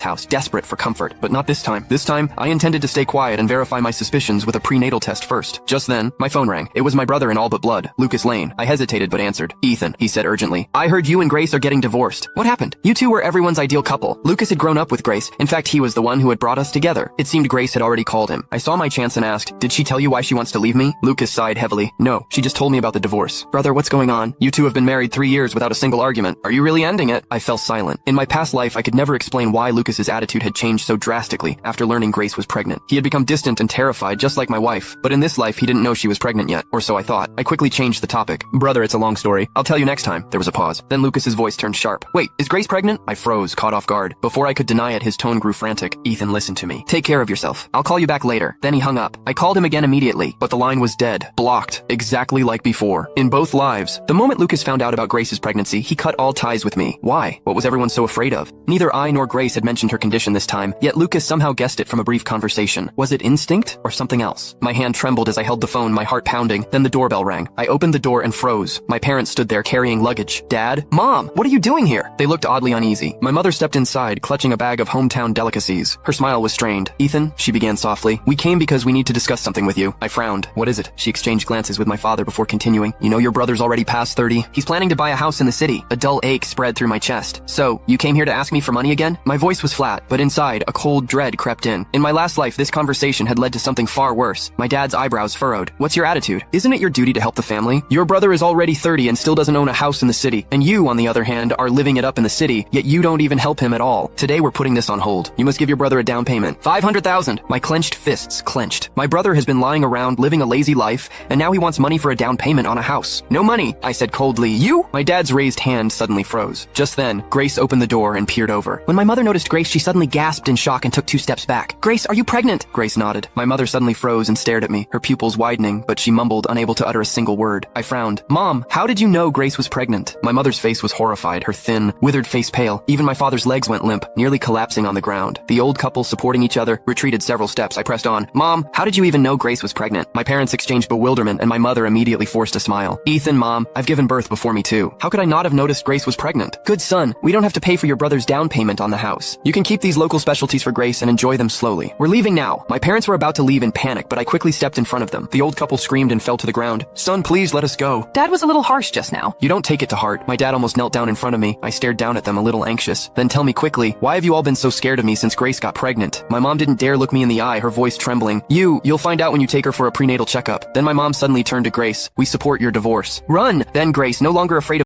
house, desperate for comfort. But not this time. This time, I intended to stay quiet and verify my suspicions with a prenatal test first. Just then, my phone rang. It was my brother in all but blood, Lucas Lane. I hesitated but answered. Ethan, he said urgently. I heard you and Grace are getting divorced. What happened? You two were everyone's ideal couple. Lucas had grown up with Grace. In fact, he was the one who had brought us together. It seemed Grace had already called him. I saw my chance and asked, did she tell you why she wants to leave me? Lucas sighed heavily. No, she just told me about the divorce. Brother, what's going on? You two have been married 3 years without a single argument. Are you really ending it? I fell silent. In my past life, I could never explain why Lucas's attitude had changed so drastically after learning Grace was pregnant. He had become distant and terrified, just like my wife. But in this life, he didn't know she was pregnant yet, or so I thought. I quickly changed the topic. Brother, it's a long story. I'll tell you next time. There was a pause. Then Lucas's voice turned sharp. Wait, is Grace pregnant? I froze, caught off guard. Before I could deny it, his tone grew frantic. Ethan, listen to me. Take care of yourself. I'll call you back later. Then he hung up. I called him again immediately, but the line was dead. Blocked. Exactly like before. In both lives. The moment Lucas found out about Grace's pregnancy, he cut all ties with me. Why? What was everyone so afraid of? Neither I nor Grace had mentioned her condition this time, yet Lucas somehow guessed it from a brief conversation. Was it instinct or something else? My hand trembled as I held the phone, my heart pounding. Then the doorbell rang. I opened the door and froze. My parents stood there carrying luggage. Dad? Mom, what are you doing here? They looked oddly uneasy. My mother stepped inside, clutching a bag of hometown delicacies. Her smile was strained. Ethan, she began softly, we came because we need to discuss something with you. I frowned. What is it? She exchanged glances with my father before continuing. You know your brother's already past 30. He's planning to buy a house in the city. A dull ache spread through my chest. So, you came here to ask me for money again? My voice was flat, but inside, a cold dread crept in. In my last life, this conversation had led to something far worse. My dad's eyebrows furrowed. What's your attitude? Isn't it your duty to help the family? Your brother is already 30 and still doesn't own a house in the city. And you, on the other hand, are living it up in the city, yet you don't even help him at all. Today we're putting this on hold. You must give your brother a down payment. 500,000. My clenched fists clenched. My brother has been lying around, living a lazy life, and now he wants money for a down payment on a house. No money, I said coldly. You? My dad's raised hand suddenly froze. Just then, Grace opened the door and peered over. When my mother noticed Grace, she suddenly gasped in shock and took 2 steps back. Grace, are you pregnant? Grace nodded. My mother suddenly froze and stared at me, her pupils widening, but she mumbled, unable to utter a single word. I frowned. Mom, how did you know Grace was pregnant? My mother's face was horrified, her thin, withered face pale. Even my father's legs went limp, nearly collapsing on the ground. The old couple, supporting each other, retreated several steps. I pressed on. Mom, how did you even know Grace was pregnant? My parents exchanged bewilderment, and my mother immediately forced a smile. Ethan, Mom, I've given birth before me too. How could I not have noticed Grace was pregnant? Good son, we don't have to pay for your brother's down payment on the house. You can keep these local specialties for Grace and enjoy them slowly. We're leaving now. My parents were about to leave in panic, but I quickly stepped in front of them. The old couple screamed and fell to the ground. Son, please let us go. Dad was a little harsh just now. You don't take it to heart. My dad almost knelt down in front of me. I stared down at them, a little anxious. Then tell me quickly, why have you all been so scared of me since Grace got pregnant? My mom didn't dare look me in the eye, her voice trembling. You'll find out when you take her for a prenatal checkup. Then my mom suddenly turned to Grace. We support your divorce. Run! Then Grace, no longer afraid of